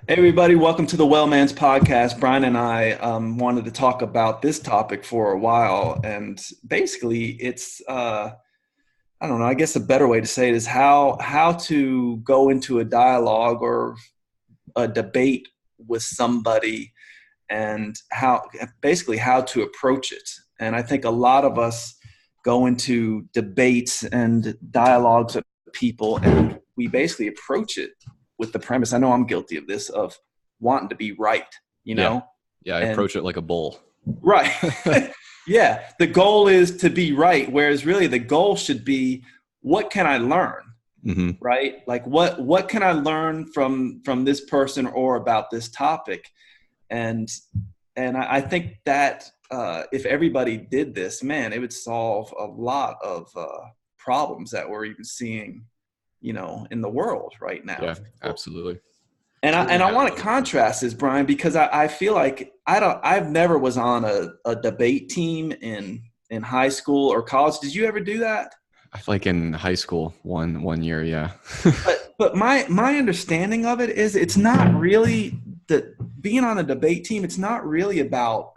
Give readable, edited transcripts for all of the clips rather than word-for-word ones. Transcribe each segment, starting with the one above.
Hey everybody, welcome to the Well Man's podcast. Bryan and I wanted to talk about this topic for a while, and basically, it's I don't know. I guess a better way to say it is how to go into a dialogue or a debate with somebody, and how to approach it. And I think a lot of us go into debates and dialogues with people, and we basically approach it with the premise. I know I'm guilty of this, of wanting to be right, you Yeah. know? Yeah. I And approach it like a bull. right. Yeah. The goal is to be right, whereas really the goal should be, what can I learn? hmm Right? Like what can I learn from this person or about this topic? And I think that if everybody did this, man, it would solve a lot of problems that we're even seeing, in the world right now. Yeah, absolutely. And It's I really want to beneficial. contrast this, Bryan, because I feel like I've never was on a debate team in high school or college. Did you ever do that? I feel like in high school, one year, yeah. But my understanding of it is it's not really the being on a debate team. It's not really about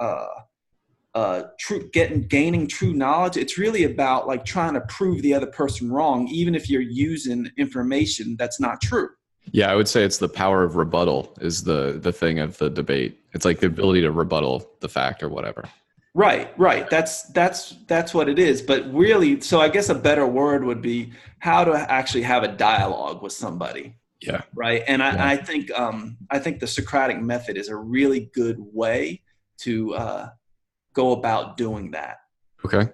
gaining true knowledge. It's really about like trying to prove the other person wrong, even if you're using information that's not true. Yeah, I would say it's the power of rebuttal is the thing of the debate. It's like the ability to rebuttal the fact or whatever. Right, right. That's what it is. But really, so I guess a better word would be how to actually have a dialogue with somebody, Yeah. right? And Yeah. I think the Socratic method is a really good way to go about doing that. Okay.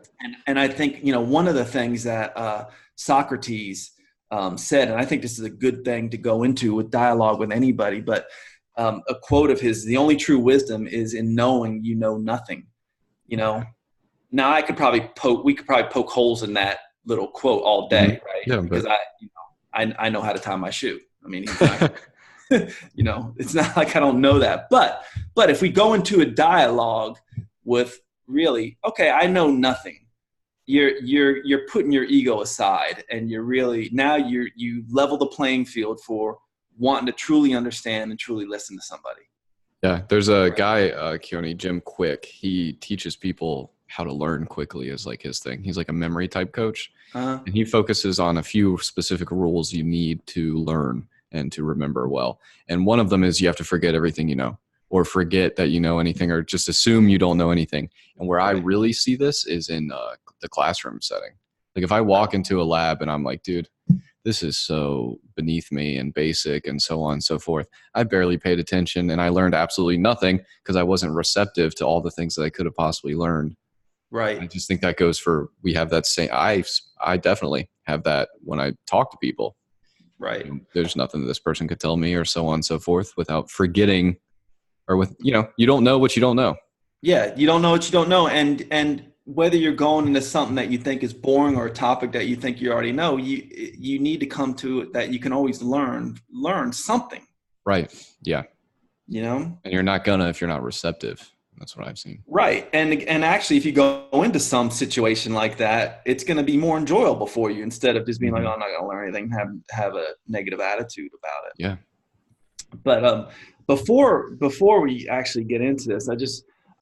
And I think one of the things that Socrates said, and I think this is a good thing to go into with dialogue with anybody, but a quote of his: "The only true wisdom is in knowing you know nothing." You know, now we could probably poke holes in that little quote all hmm day, right? Yeah, Because but I know how to tie my shoe. I mean, he's not, it's not like I don't know that. But if we go into a dialogue with really, okay, I know nothing. You're putting your ego aside, and you're really now you level the playing field for wanting to truly understand and truly listen to somebody. yeah, there's a guy, Keoni, Jim Quick. He teaches people how to learn quickly is like his thing. He's like a memory type coach. Uh, And he focuses on a few specific rules you need to learn and to remember well. And one of them is you have to forget everything you know, or forget that you know anything, or just assume you don't know anything. And where I right. really see this is in the classroom setting. Like if I walk into a lab and I'm like, dude, this is so beneath me and basic and so on and so forth. I barely paid attention and I learned absolutely nothing because I wasn't receptive to all the things that I could have possibly learned. I Right. just think that goes for we have that same. I definitely have that when I talk to people. Right. There's nothing that this person could tell me, or so on and so forth, without forgetting, or with you don't know what you don't know. Yeah, you don't know what you don't know, and whether you're going into something that you think is boring or a topic that you think you already know, you need to come to it that you can always learn something, Right? Yeah, you know? and you're not gonna if you're not receptive. That's what I've seen. Right. And actually, if you go into some situation like that, it's going to be more enjoyable for you instead of just being like, hmm "Oh, I'm not going to learn anything," have a negative attitude about it. Yeah. But before we actually get into this,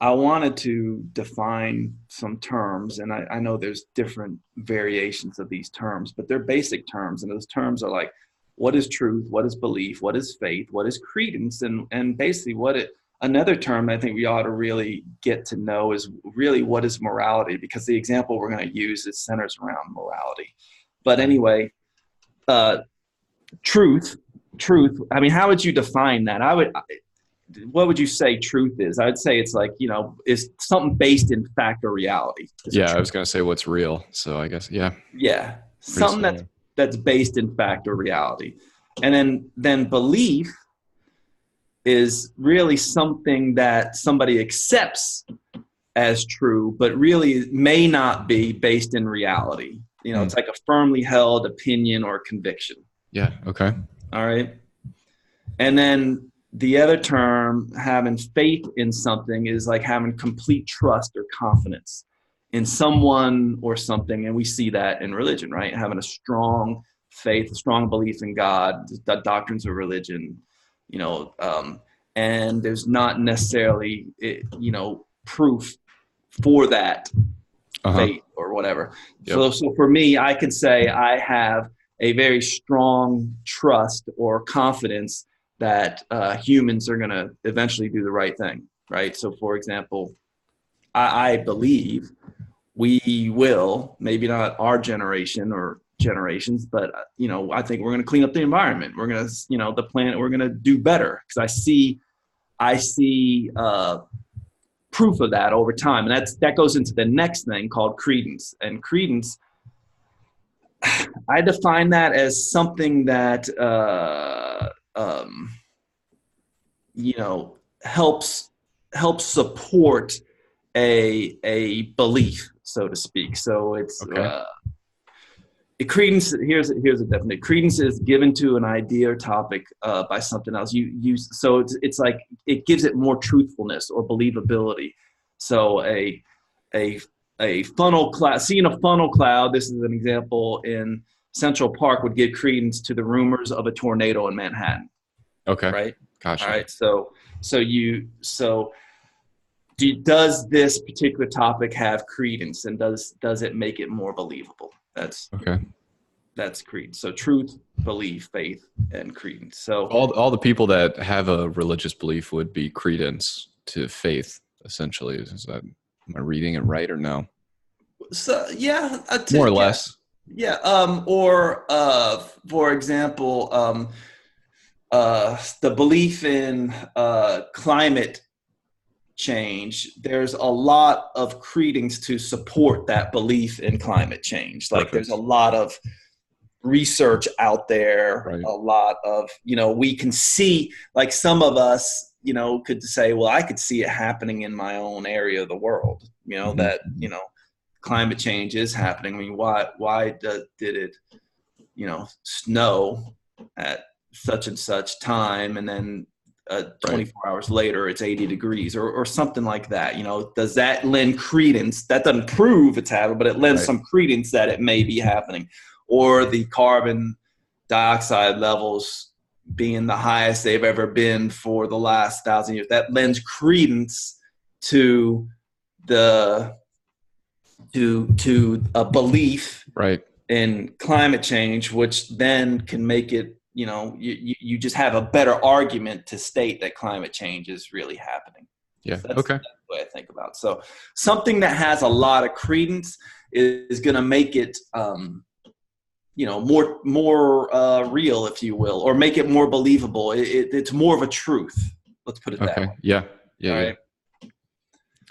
I wanted to define some terms, and I know there's different variations of these terms, but they're basic terms, and those terms are like, what is truth, what is belief, what is faith, what is credence, and basically what it. Another term I think we ought to really get to know is really what is morality, because the example we're going to use is centers around morality. But anyway, uh, truth truth, I mean, how would you define that? What would you say truth is? I'd say it's like, is something based in fact or reality is a Yeah, I truth. was gonna say what's real. So I guess yeah, Yeah, pretty something similar. that's based in fact or reality. And then belief is really something that somebody accepts as true, but really may not be based in reality. Mm. It's like a firmly held opinion or conviction. Yeah. Okay. All right. And then the other term, having faith in something, is like having complete trust or confidence in someone or something. And we see that in religion, right? Having a strong faith, a strong belief in God, the doctrines of religion. and there's not necessarily, proof for that faith or whatever. Yep. So for me, I can say I have a very strong trust or confidence that humans are going to eventually do the right thing, right? So for example, I believe we will, maybe not our generation or generations, but I think we're going to clean up the environment. We're going to, the planet, we're going to do better, because I see proof of that over time. And that goes into the next thing called credence. And credence, I define that as something that helps support a belief, so to speak. So it's credence. Here's a definition. Credence is given to an idea or topic by something else. So it's like it gives it more truthfulness or believability. So a funnel cloud. Seeing a funnel cloud. This is an example in Central Park, would give credence to the rumors of a tornado in Manhattan. Okay. Right. Gotcha. All right. Does this particular topic have credence, and does it make it more believable? That's credence. So truth, belief, faith, and credence. So all the people that have a religious belief would be credence to faith, essentially. Is that, am I reading it right or no? So yeah, more or less. Yeah. Or for example, the belief in climate change, there's a lot of credence to support that belief in climate change. Like there's a lot of research out there, a lot of, we can see, like some of us, could say, well, I could see it happening in my own area of the world, that, climate change is happening. I mean, why did it, snow at such and such time, and then 24 hours later it's 80 degrees or something like that? Does that lend credence? That doesn't prove it's happening, but it lends some credence that it may be happening. Or the carbon dioxide levels being the highest they've ever been for the last 1,000 years, that lends credence to a belief in climate change, which then can make it, you just have a better argument to state that climate change is really happening. Yeah. So that's the way I think about it. So something that has a lot of credence is going to make it, more real, if you will, or make it more believable. It's more of a truth. Let's put it that way. Yeah. Right.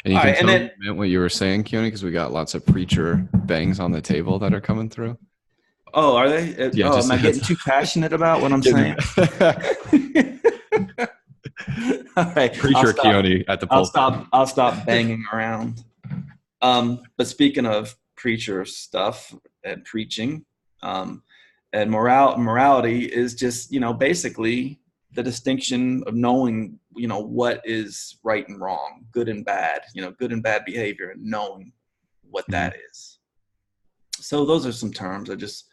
And you can tell me what you were saying, Keoni, because we got lots of preacher bangs on the table that are coming through. Oh, are they? Am I getting too passionate about what I'm saying? All right. Preacher Keoni at the pulpit. I'll stop banging around. But speaking of preacher stuff and preaching, and morality is just, basically the distinction of knowing, what is right and wrong, good and bad, good and bad behavior, and knowing what that is. So those are some terms I just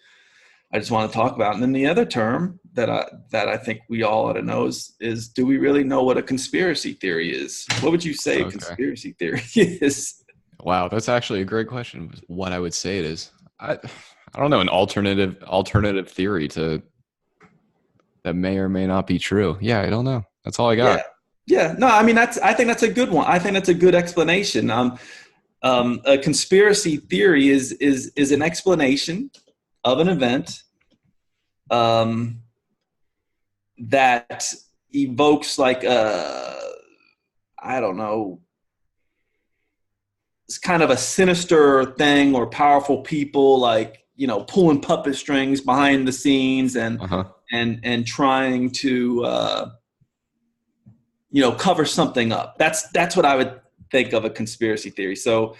want to talk about. And then the other term that I think we all ought to know is do we really know what a conspiracy theory is? What would you say a conspiracy theory is? Wow, that's actually a great question. What I would say it is, I don't know, an alternative theory to that may or may not be true. Yeah, I don't know. That's all I got. Yeah. No, I mean, I think that's a good one. I think that's a good explanation. A conspiracy theory is an explanation of an event that evokes like I don't know, it's kind of a sinister thing, or powerful people like, pulling puppet strings behind the scenes and trying to cover something up. That's what I would think of a conspiracy theory. So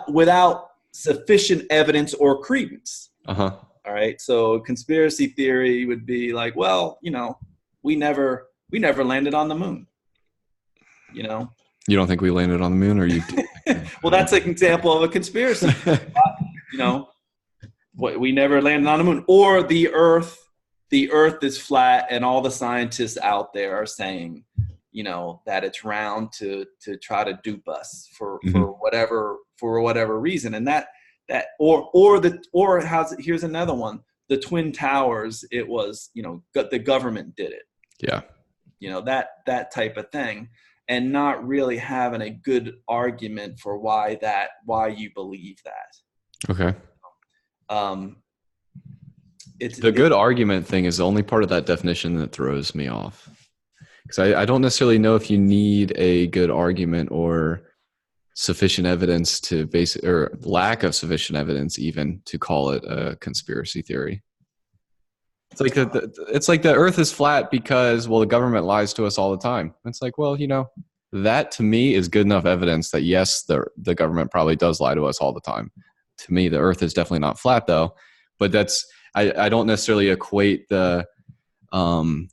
without sufficient evidence or credence. All right. So a conspiracy theory would be like, well, we never landed on the moon. You don't think we landed on the moon, or you do? Well, that's an example of a conspiracy. We never landed on the moon, or the Earth the earth is flat and all the scientists out there are saying, you know, that it's round to try to dupe us for whatever reason. And here's another one. The Twin Towers, it was, you know, the government did it. Yeah. You know, that type of thing, and not really having a good argument for why you believe that. Okay. It's the good argument thing is the only part of that definition that throws me off. Because I don't necessarily know if you need a good argument or sufficient evidence to base it, or lack of sufficient evidence even to call it a conspiracy theory. It's like it's like the earth is flat because, well, the government lies to us all the time. It's like, well, you know, that to me is good enough evidence that yes, the government probably does lie to us all the time. To me, the earth is definitely not flat though, but that's, I don't necessarily equate the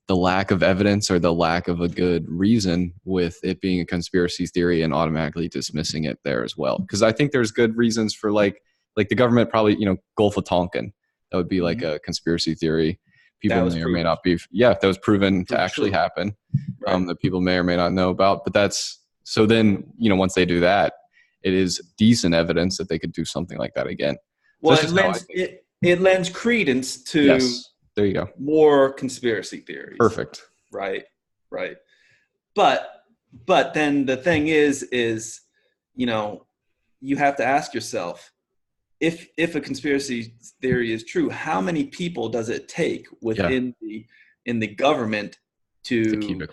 lack of evidence or the lack of a good reason with it being a conspiracy theory and automatically dismissing it there as well. Because I think there's good reasons for like the government probably, you know, Gulf of Tonkin, that would be like a conspiracy theory. People may or may not be, that was proven to actually happen, right. That people may or may not know about. But that's, so then, you know, once they do that, it is decent evidence that they could do something like that again. Well, it lends credence to, yes, there you go, more conspiracy theories. Perfect. Right. But then the thing is, you know, you have to ask yourself, if a conspiracy theory is true, how many people does it take within the government to keep it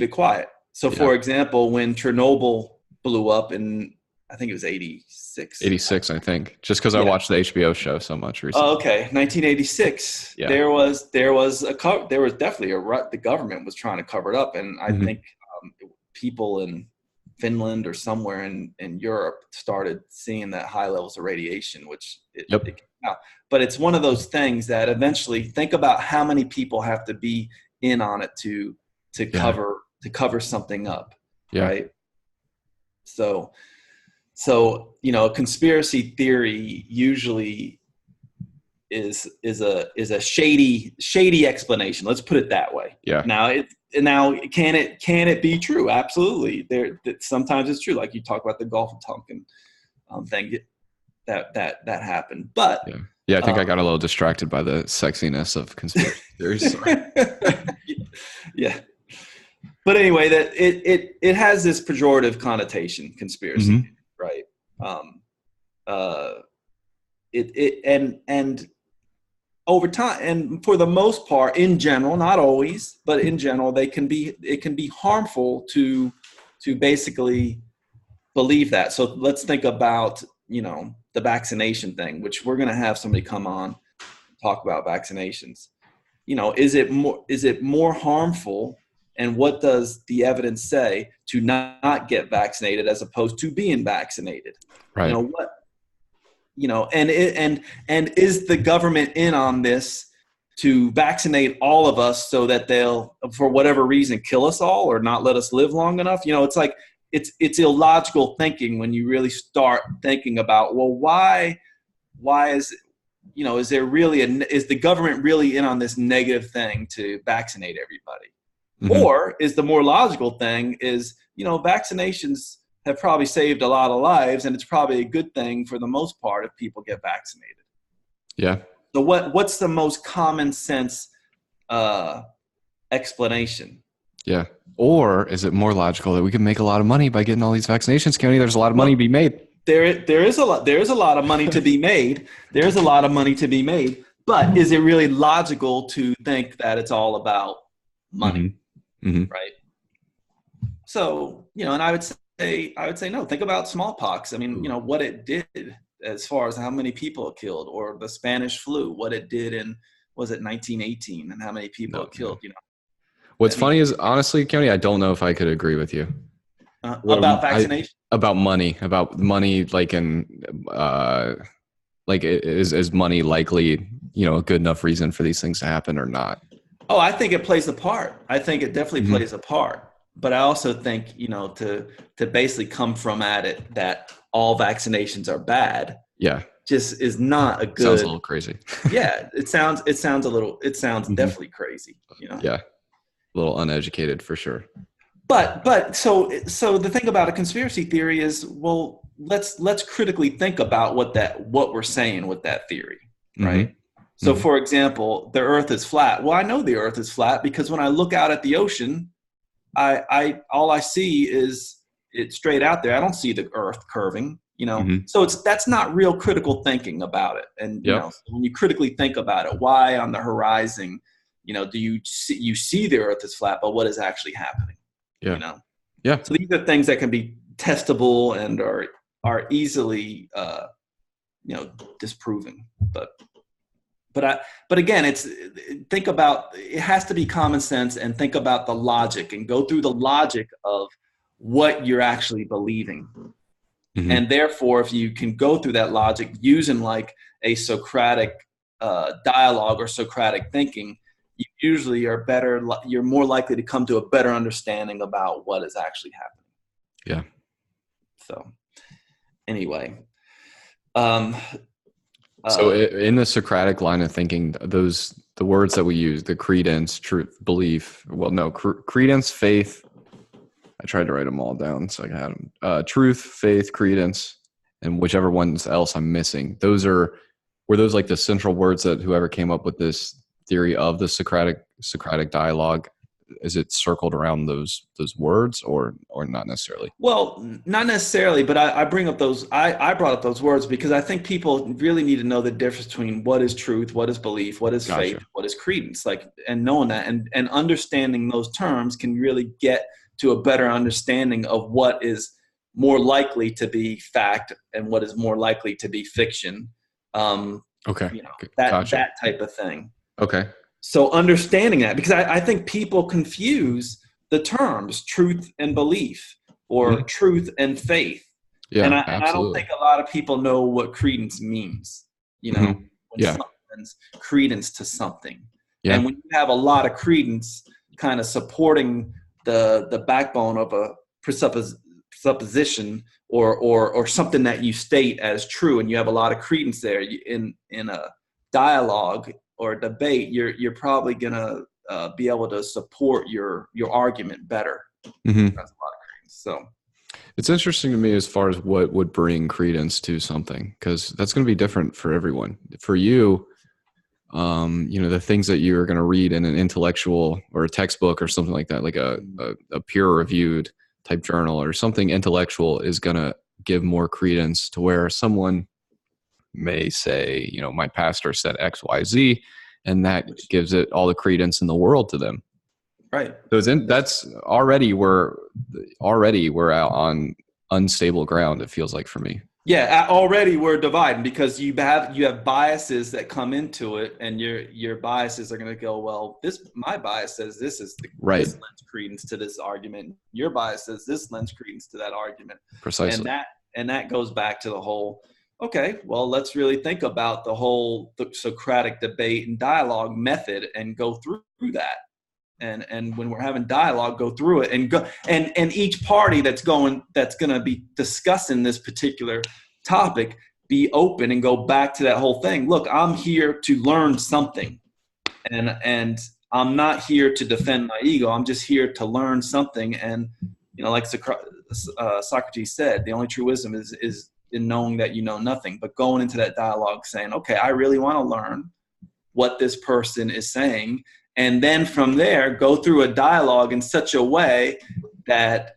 quiet? So, for example, when Chernobyl blew up in, I think it was 86. 86, I think. Just because I watched the HBO show so much recently. Oh, okay, 1986. Yeah. There was definitely the government was trying to cover it up, and I think people in Finland or somewhere in Europe started seeing that high levels of radiation, which it came out. But it's one of those things that eventually, think about how many people have to be in on it to cover something up, right? So you know, a conspiracy theory usually is a shady explanation. Let's put it that way. Yeah. Now, can it be true? Absolutely. Sometimes it's true. Like you talk about the Gulf of Tonkin thing that happened. But I think I got a little distracted by the sexiness of conspiracy theories. Yeah. But anyway, that it has this pejorative connotation, conspiracy, right? And over time, and for the most part, in general, not always, but in general, it can be harmful to basically believe that. So let's think about, you know, the vaccination thing, which we're going to have somebody come on talk about vaccinations. You know, is it more harmful, and what does the evidence say to not get vaccinated as opposed to being vaccinated? Right. You know what? You know, and is the government in on this to vaccinate all of us so that they'll, for whatever reason, kill us all or not let us live long enough? You know, it's like it's illogical thinking when you really start thinking about, well, why is, you know, is the government really in on this negative thing to vaccinate everybody? Or is the more logical thing is, you know, vaccinations have probably saved a lot of lives, and it's probably a good thing for the most part if people get vaccinated. Yeah. So what's the most common sense explanation? Yeah. Or is it more logical that we can make a lot of money by getting all these vaccinations, Keoni? There's a lot of money to be made. There is a lot of money to be made. There's a lot of money to be made. But is it really logical to think that it's all about money? Right. So, you know, and I would say no. Think about smallpox. I mean, you know, what it did as far as how many people it killed, or the Spanish flu, what it did in, was it 1918, and how many people it killed, you know. What's funny is, honestly, Keoni, I don't know if I could agree with you. About vaccination? About money, like is money likely, you know, a good enough reason for these things to happen or not? Oh, I think it plays a part. I think it definitely plays a part. But I also think, you know, to basically come from at it that all vaccinations are bad. Yeah. just is not a Sounds a good. little crazy. Yeah, it sounds Mhm. definitely crazy, you know. Yeah, a little uneducated for sure. But so the thing about a conspiracy theory is, well, let's critically think about what we're saying with that theory, Hmm. right? So Hmm. for example, the earth is flat. Well, I know the earth is flat because when I look out at the ocean, I all I see is it straight out there. I don't see the earth curving, you know. Hmm. So that's not real critical thinking about it. And you Yep. know, when you critically think about it, why on the horizon, you know, do you see the earth is flat, but what is actually happening? You Yeah. know. Yeah. So these are things that can be testable and are easily you know, disproven. But I but again, it's think about, it has to be common sense, and think about the logic and go through the logic of what you're actually believing. Hmm. And therefore, if you can go through that logic using like a Socratic dialogue or Socratic thinking, you usually are better. You're more likely to come to a better understanding about what is actually happening. Yeah. So anyway, um, So uh, in the Socratic line of thinking, the words that we use, the credence, truth, belief. Well, no, credence, faith. I tried to write them all down so I had them. Truth, faith, credence, and whichever ones else I'm missing. Were those like the central words that whoever came up with this theory of the Socratic dialogue? Is it circled around those words or not necessarily? well, not necessarily, but I bring up those. I brought up those words because I think people really need to know the difference between what is truth, what is belief, what is faith, Gotcha. what is credence. Like, and knowing that and understanding those terms can really get to a better understanding of what is more likely to be fact and what is more likely to be fiction. Um, Okay. you know, Gotcha. that type of thing. Okay. So understanding that, because I think people confuse the terms truth and belief or Mhm. truth and faith. Yeah, And I don't think absolutely. a lot of people know what credence means, you know, Hmm. when Yeah. something's credence to something. Yeah. And when you have a lot of credence kind of supporting the backbone of a presupposition or something that you state as true, and you have a lot of credence there in a dialogue or debate, you're probably gonna be able to support your argument better. Hmm. That's a lot of credence. So It's interesting to me as far as what would bring credence to something, because that's going to be different for everyone. For you, the things that you're going to read in an intellectual or a textbook or something like that, like a peer-reviewed type journal or something intellectual, is going to give more credence to where someone may say, my pastor said X, Y, Z, and that which gives it all the credence in the world to them. right. So that's already we're out on unstable ground. It feels like for me. Yeah, already we're dividing because you have biases that come into it, and your biases are going to go, well, this my bias says Right. this lends credence to this argument. Your bias says this lends credence to that argument, and Precisely. that goes back to the whole. Okay, well, let's really think about the Socratic debate and dialogue method and go through that. And when we're having dialogue, go through it and go and each party that's going to be discussing this particular topic, be open and go back to that whole thing. Look, I'm here to learn something, and I'm not here to defend my ego. I'm just here to learn something. And like Socrates said, the only true wisdom is in knowing that you know nothing. But going into that dialogue, saying, okay, I really want to learn what this person is saying, and then from there go through a dialogue in such a way that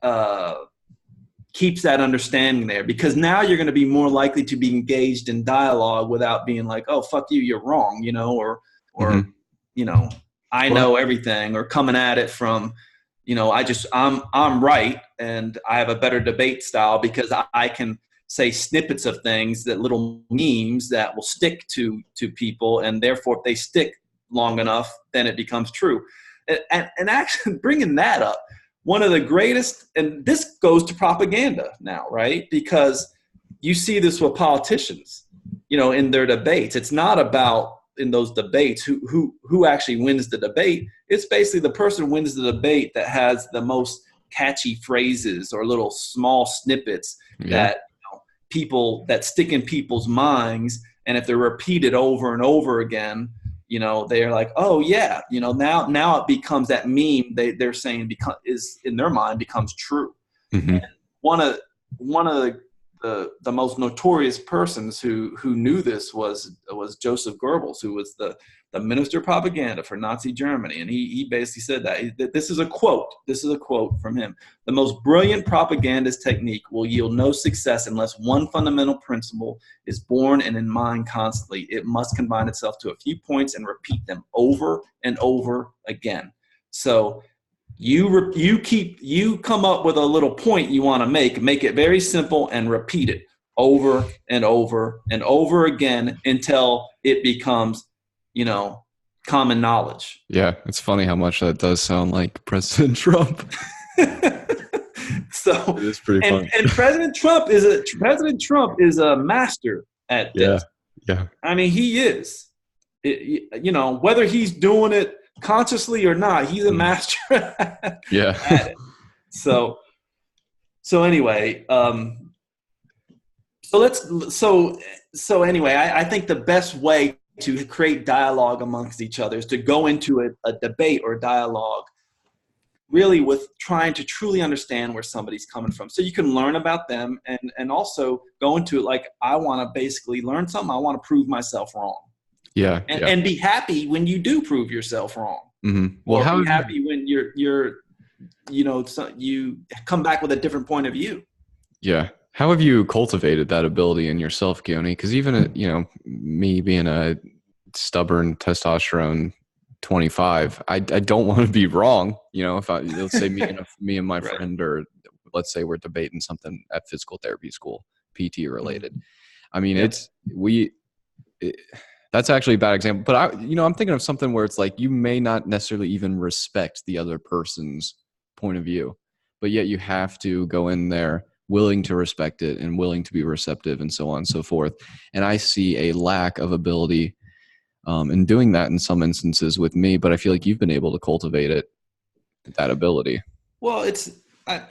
keeps that understanding there, because now you're going to be more likely to be engaged in dialogue without being like, oh, fuck you, you're wrong, or Hmm. you know I Well, know everything, or coming at it from I'm right and I have a better debate style because I can say snippets of things, that little memes that will stick to people, and therefore if they stick long enough, then it becomes true. And actually bringing that up, one of the greatest, and this goes to propaganda now, right? Because you see this with politicians, in their debates. It's not about in those debates who actually wins the debate. It's basically the person who wins the debate that has the most catchy phrases or little small snippets yeah. that people that stick in people's minds. And if they're repeated over and over again, they're like, oh yeah, now it becomes that meme they're saying is in their mind becomes true. Mm-hmm. One of the most notorious persons who knew this was Joseph Goebbels, who was the minister of propaganda for Nazi Germany, and he basically said that this is a quote. This is a quote from him: "The most brilliant propagandist technique will yield no success unless one fundamental principle is born and in mind constantly. It must confine itself to a few points and repeat them over and over again." So you come up with a little point you want to make it very simple and repeat it over and over and over again until it becomes, common knowledge. Yeah, it's funny how much that does sound like President Trump. So it is pretty funny. And President Trump is a master at this. Yeah. I mean, he is. Whether he's doing it consciously or not, he's a master at it. So anyway, so anyway, I think the best way to create dialogue amongst each other is to go into a debate or dialogue really with trying to truly understand where somebody's coming from, so you can learn about them and also go into it like, I want to basically learn something. I want to prove myself wrong. And be happy when you do prove yourself wrong. Mm-hmm. Well, or be happy when you come back with a different point of view. Yeah. How have you cultivated that ability in yourself, Keoni? Because even me being a stubborn testosterone 25, I don't want to be wrong. If let's say me and my right. friend, or let's say we're debating something at physical therapy school, PT related. I mean, that's actually a bad example, but I'm thinking of something where it's like, you may not necessarily even respect the other person's point of view, but yet you have to go in there willing to respect it and willing to be receptive and so on and so forth. And I see a lack of ability in doing that in some instances with me, but I feel like you've been able to cultivate that ability. Well, I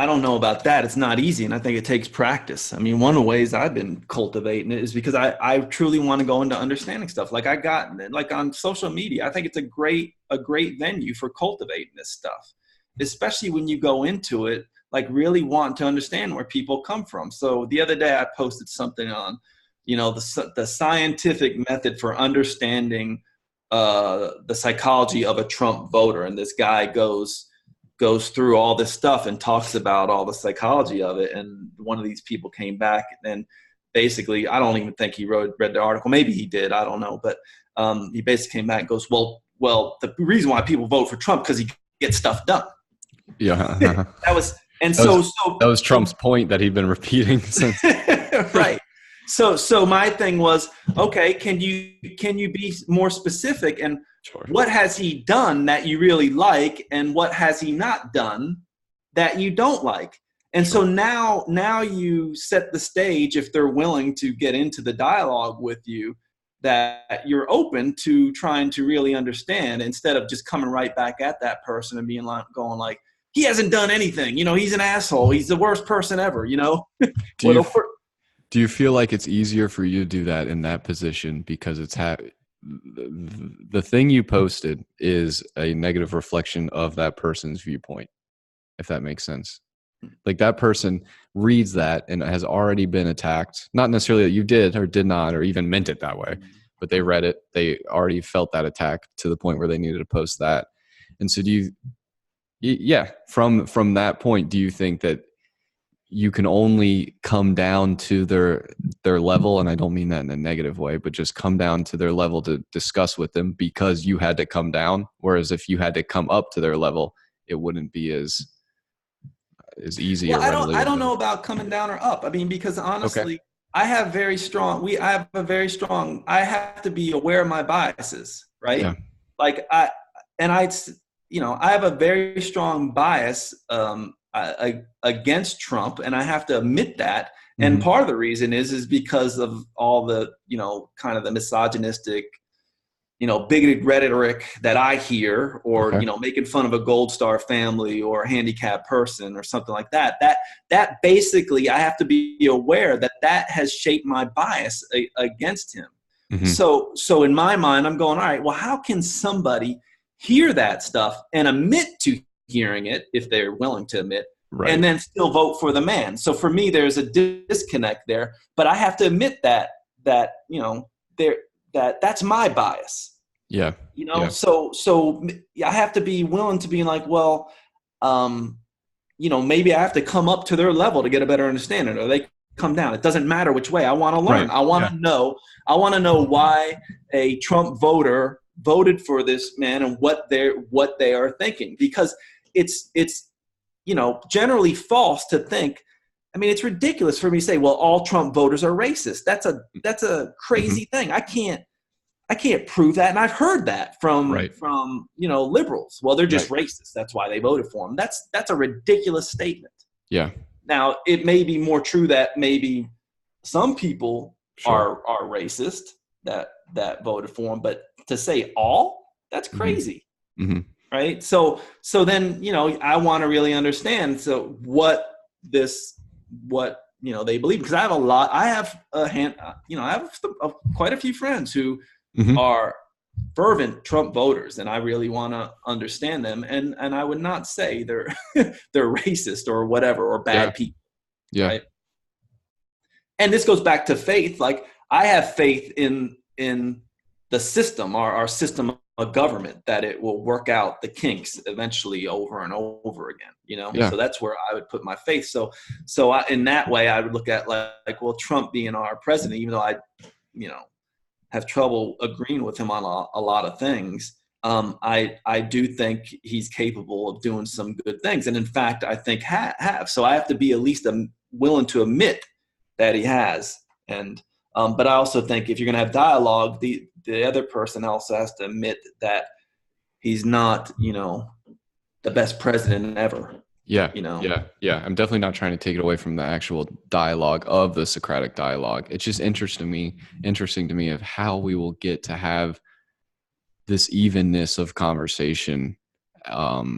don't know about that. It's not easy, and I think it takes practice. I mean, one of the ways I've been cultivating it is because I truly want to go into understanding stuff. Like I got like on social media, I think it's a great venue for cultivating this stuff, especially when you go into it like really want to understand where people come from. So the other day I posted something on, the scientific method for understanding the psychology of a Trump voter, and this guy goes through all this stuff and talks about all the psychology of it. And one of these people came back and basically, I don't even think he read the article. Maybe he did. I don't know. But he basically came back and goes, well, the reason why people vote for Trump because he gets stuff done. Yeah. That was Trump's point that he'd been repeating since. Right. So my thing was, okay, can you be more specific, and sure. What has he done that you really like, and what has he not done that you don't like? And sure. So now you set the stage, if they're willing to get into the dialogue with you, that you're open to trying to really understand, instead of just coming right back at that person and being like, going like, he hasn't done anything, he's an asshole, he's the worst person ever, Do you feel like it's easier for you to do that in that position because it's the thing you posted is a negative reflection of that person's viewpoint, if that makes sense? Like that person reads that and has already been attacked. Not necessarily that you did or did not or even meant it that way, but they read it. They already felt that attack to the point where they needed to post that. And so from that point, do you think that you can only come down to their level? And I don't mean that in a negative way, but just come down to their level to discuss with them because you had to come down. Whereas if you had to come up to their level, it wouldn't be as easy. Well, I don't know about coming down or up. I mean, because honestly, okay. I have to be aware of my biases, right? Yeah. Like I have a very strong bias against Trump, and I have to admit that. And part of the reason is because of all the, kind of the misogynistic bigoted rhetoric that I hear, or, Okay. making fun of a Gold Star family or a handicapped person or something like that basically, I have to be aware that has shaped my bias against him. Hmm. So in my mind, I'm going, all right, well, how can somebody hear that stuff and admit to hearing it, if they're willing to admit, and Right. then still vote for the man? So for me, there's a disconnect there, but I have to admit there, that's my bias, Yeah. Yeah. so I have to be willing to be like, well, um, maybe I have to come up to their level to get a better understanding, or they come down. It doesn't matter which way. I want to Right. learn. I want Yeah. to know. I want to know why a Trump voter voted for this man and what they are thinking, because it's generally false to think. I mean, it's ridiculous for me to say, well, all Trump voters are racist. That's a Hmm. crazy thing. I can't prove that, and I've heard that from Right. liberals. Well, they're Right. just racist. That's why they voted for him. That's a ridiculous statement. Yeah. Now, it may be more true that maybe some people Sure. are racist that voted for him, but to say all, that's Hmm. crazy, Hmm. right? So then I want to really understand what they believe, because I have quite a few friends who Hmm. are fervent Trump voters, and I really want to understand them. And I would not say they're they're racist or whatever, or Yeah. bad people, Yeah. right? And this goes back to faith. Like, I have faith in the system, our system of government, that it will work out the kinks eventually over and over again. Yeah. So that's where I would put my faith. In that way, I would look at like, well, Trump being our president, even though I you know have trouble agreeing with him on a lot of things. I do think he's capable of doing some good things, and in fact, I think have. So I have to be at least willing to admit that he has. And but I also think if you're going to have dialogue, the other person also has to admit that he's not, the best president ever. Yeah. You know. Yeah. Yeah. I'm definitely not trying to take it away from the actual dialogue of the Socratic dialogue. It's just interesting to me of how we will get to have this evenness of conversation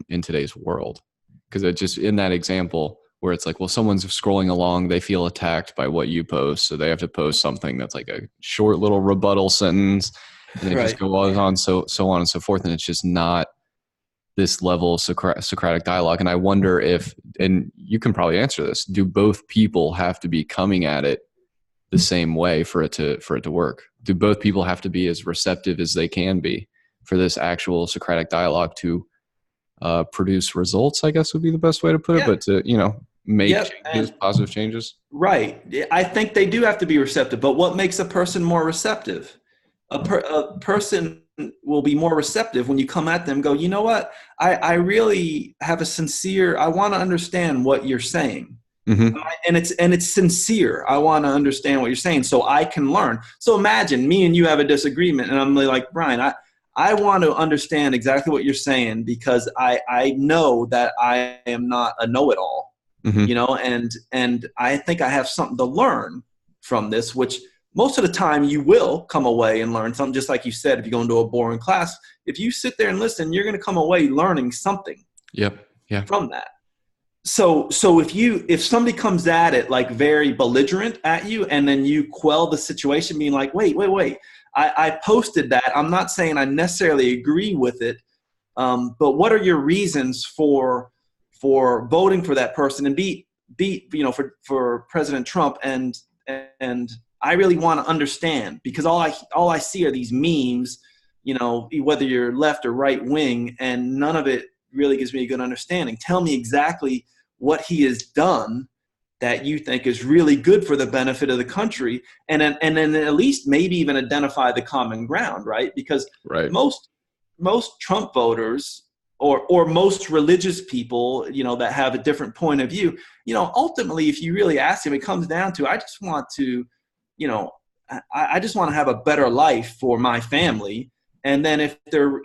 in today's world. Because it just, in that example where it's like, well, someone's scrolling along, they feel attacked by what you post, so they have to post something that's like a short little rebuttal sentence, and it just Right. goes on, so on and so forth, and it's just not this level of Socratic dialogue. And I wonder if, and you can probably answer this, do both people have to be coming at it the same way for it to work? Do both people have to be as receptive as they can be for this actual Socratic dialogue to produce results, I guess would be the best way to put it, Yeah. but to, make Yep. changes, And positive changes. right. I think they do have to be receptive, but what makes a person more receptive? A person will be more receptive when you come at them, go, you know what? I really have I want to understand what you're saying. Hmm. And it's sincere. I want to understand what you're saying so I can learn. So imagine me and you have a disagreement, and I'm like, Bryan, I want to understand exactly what you're saying, because I know that I am not a know-it-all, Hmm. and I think I have something to learn from this, which most of the time you will come away and learn something. Just like you said, if you go into a boring class, if you sit there and listen, you're going to come away learning something Yep. Yeah. from that. So if somebody comes at it like very belligerent at you, and then you quell the situation, being like, wait, I posted that. I'm not saying I necessarily agree with it, but what are your reasons for voting for that person, and be for President Trump? And I really want to understand, because all I see are these memes, whether you're left or right wing, and none of it really gives me a good understanding. Tell me exactly what he has done that you think is really good for the benefit of the country, and then at least maybe even identify the common ground, right? Because Right. most Trump voters, or most religious people, that have a different point of view, ultimately, if you really ask them, it comes down to, I just want to, you know, I just want to have a better life for my family. And then if they're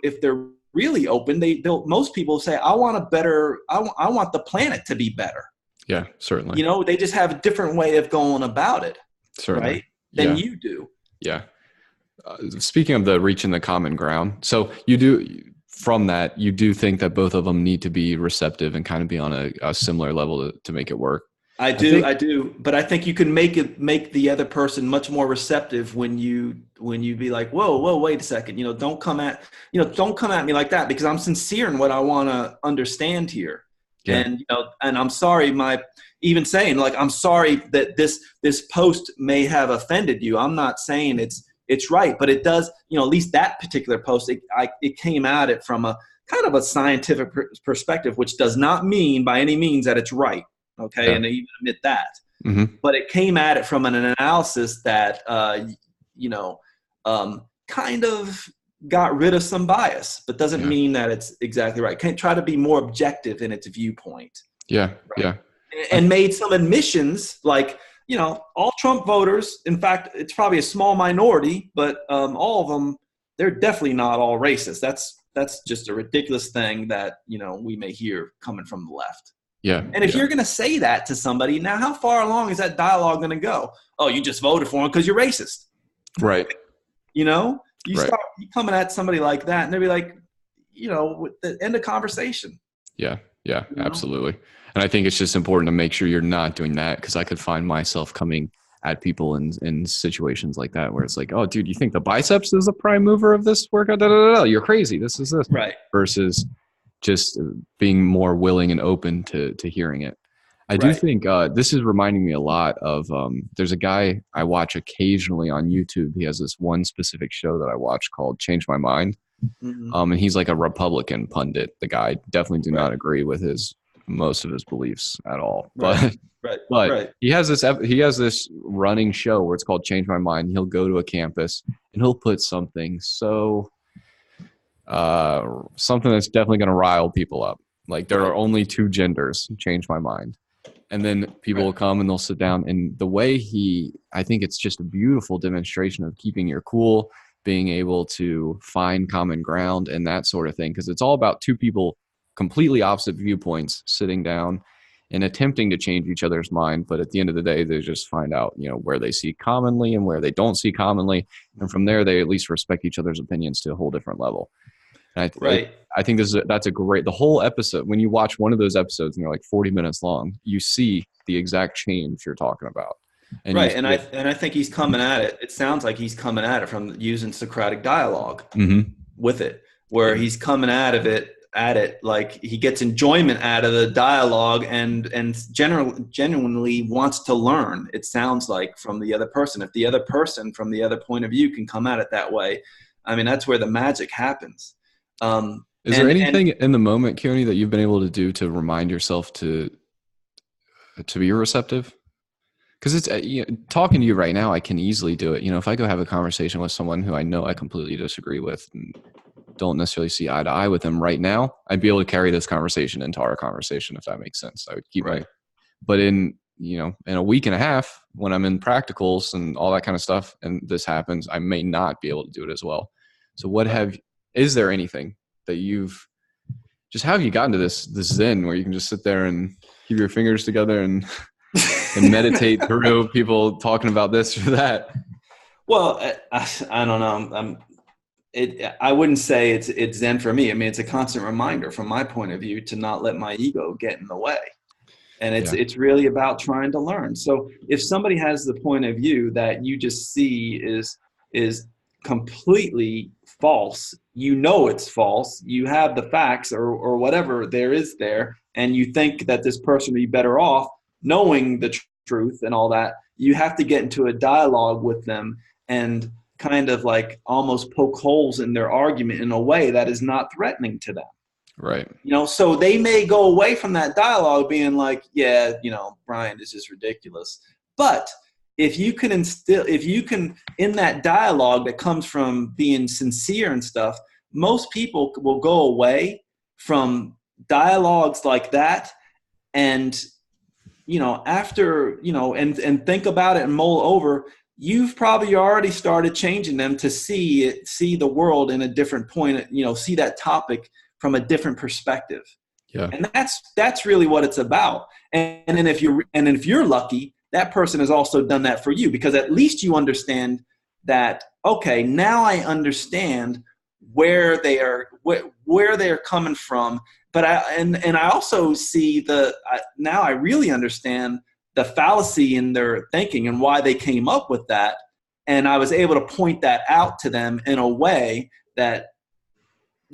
really open, they'll most people say, I want I want the planet to be better. Yeah. Certainly. They just have a different way of going about it, Certainly. right? Than Yeah. you do. Yeah. Speaking of the reaching the common ground, so you do from that, you do think that both of them need to be receptive and kind of be on a similar level to make it work. I think, I do, but I think you can make the other person much more receptive when you be like, whoa, wait a second, don't come at me like that because I'm sincere in what I want to understand here, yeah, and I'm sorry, even saying like I'm sorry that this post may have offended you. I'm not saying it's right, but it does, at least that particular post, it came at it from a kind of a scientific perspective, which does not mean by any means that it's right. Okay. yeah, And they even admit that, mm-hmm, but it came at it from an analysis that, you know, kind of got rid of some bias, but doesn't yeah, mean that it's exactly right. Can't try to be more objective in its viewpoint. yeah, Right. yeah, And made some admissions like, all Trump voters, in fact, it's probably a small minority, but all of them, they're definitely not all racist. That's just a ridiculous thing that, we may hear coming from the left. yeah, And if yeah, you're going to say that to somebody, now how far along is that dialogue going to go? Oh, you just voted for him because you're racist. right, You right. start coming at somebody like that, and they'll be like, with the end of conversation. Yeah, yeah, You know? absolutely. And I think it's just important to make sure you're not doing that because I could find myself coming at people in situations like that where it's like, oh, dude, you think the biceps is a prime mover of this workout? Da, da, da, da. You're crazy. This is this. Right. Versus just being more willing and open to hearing it. I do Right. think this is reminding me a lot of there's a guy I watch occasionally on YouTube. He has this one specific show that I watch called Change My Mind. Mm-hmm. And he's like a Republican pundit. The guy definitely do Right. not agree with most of his beliefs at all. Right. But Right. but Right. he has this running show where it's called Change My Mind. He'll go to a campus and he'll put something something that's definitely going to rile people up. Like there are only two genders. Change my mind. And then people will come and they'll sit down. And the way I think it's just a beautiful demonstration of keeping your cool, being able to find common ground and that sort of thing. Because it's all about two people, completely opposite viewpoints, sitting down and attempting to change each other's mind. But at the end of the day, they just find out, where they see commonly and where they don't see commonly. And from there, they at least respect each other's opinions to a whole different level. And Right. I think that's a great, the whole episode, when you watch one of those episodes and they're like 40 minutes long, you see the exact change you're talking about. And Right. And I think he's coming at it. It sounds like he's coming at it from using Socratic dialogue with it, where he's coming at it like he gets enjoyment out of the dialogue and genuinely wants to learn. It sounds like from the other person. If the other person from the other point of view can come at it that way, I mean, that's where the magic happens. Is there anything in the moment, Keoni, that you've been able to do to remind yourself to be receptive? Because it's talking to you right now, I can easily do it. If I go have a conversation with someone who I know I completely disagree with and don't necessarily see eye to eye with them right now, I'd be able to carry this conversation into our conversation, if that makes sense. I would keep right. But in a week and a half, when I'm in practicals and all that kind of stuff, and this happens, I may not be able to do it as well. So is there anything that how have you gotten to this Zen where you can just sit there and keep your fingers together and meditate through people talking about this or that? Well, I don't know. I wouldn't say it's Zen for me. I mean, it's a constant reminder from my point of view to not let my ego get in the way. And it's really about trying to learn. So if somebody has the point of view that you just see is completely false, it's false, you have the facts or whatever there is there, and you think that this person would be better off knowing the truth and all that, you have to get into a dialogue with them and kind of like almost poke holes in their argument in a way that is not threatening to them. Right. So they may go away from that dialogue being like, yeah, Bryan, this is ridiculous. But if you can in that dialogue that comes from being sincere and stuff, most people will go away from dialogues like that and, after, and think about it and mull over, you've probably already started changing them to see the world in a different point, see that topic from a different perspective. Yeah. And that's really what it's about. And then if you're lucky, that person has also done that for you, because at least you understand that, okay, now I understand where they are, where they are coming from. But I also see now I really understand the fallacy in their thinking and why they came up with that. And I was able to point that out to them in a way that,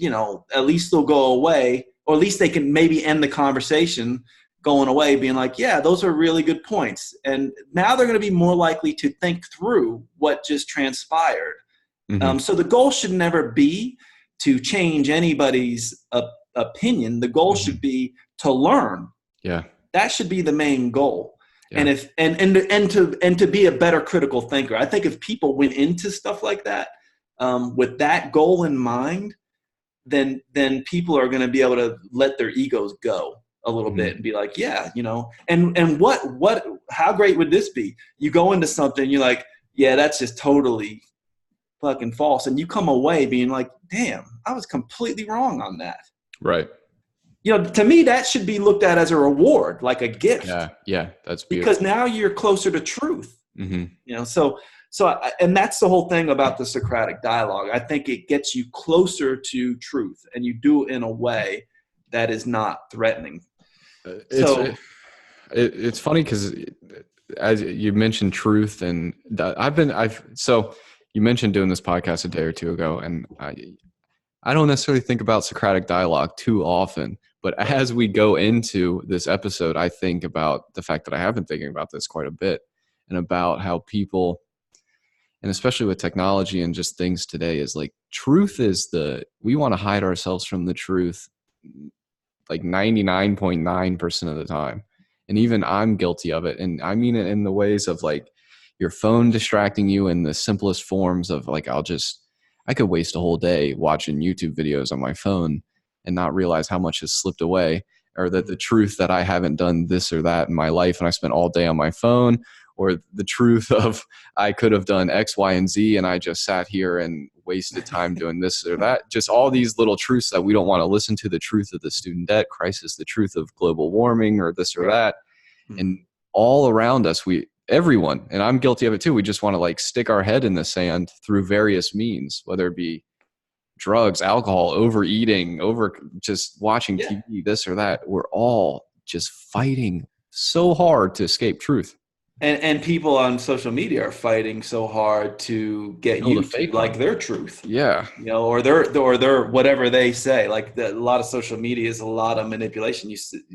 at least they'll go away, or at least they can maybe end the conversation going away being like, yeah, those are really good points. And now they're going to be more likely to think through what just transpired. Mm-hmm. So the goal should never be to change anybody's opinion. The goal should be to learn. Yeah. That should be the main goal. Yeah. And if and to be a better critical thinker. I think if people went into stuff like that with that goal in mind, then people are going to be able to let their egos go a little bit and be like, yeah, and what how great would this be? You go into something, you're like, yeah, that's just totally fucking false, and you come away being like, damn, I was completely wrong on that. Right. To me, that should be looked at as a reward, like a gift. Yeah, that's beautiful. Because now you're closer to truth. So and that's the whole thing about the Socratic dialogue. I think it gets you closer to truth, and you do it in a way that is not threatening. It's funny because as you mentioned truth, and so you mentioned doing this podcast a day or two ago, and I don't necessarily think about Socratic dialogue too often, but as we go into this episode, I think about the fact that I have been thinking about this quite a bit, and about how people, and especially with technology and just things today, is like truth is we want to hide ourselves from the truth like 99.9% of the time. And even I'm guilty of it. And I mean it in the ways of like your phone distracting you in the simplest forms of like, I could waste a whole day watching YouTube videos on my phone and not realize how much has slipped away, or that the truth that I haven't done this or that in my life and I spent all day on my phone, or the truth of I could have done X, Y, and Z and I just sat here and wasted time doing this or that. Just all these little truths that we don't want to listen to, the truth of the student debt crisis, the truth of global warming or this or that. And all around us, everyone, and I'm guilty of it too, we just want to like stick our head in the sand through various means, whether it be drugs, alcohol, overeating, just watching TV, this or that. We're all just fighting so hard to escape truth. And people on social media are fighting so hard to get you to like their truth. Yeah. Or their whatever they say. Like a lot of social media is a lot of manipulation.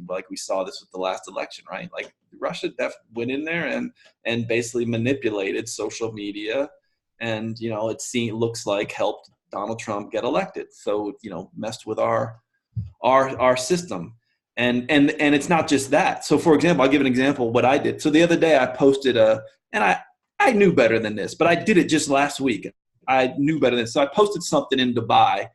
Like we saw this with the last election, right? Like Russia went in there and basically manipulated social media, and it looks like helped Donald Trump get elected. So messed with our system. And it's not just that. So for example, I'll give an example of what I did. So the other day I posted and I knew better than this, but I did it just last week. I knew better than this. So I posted something in Dubai,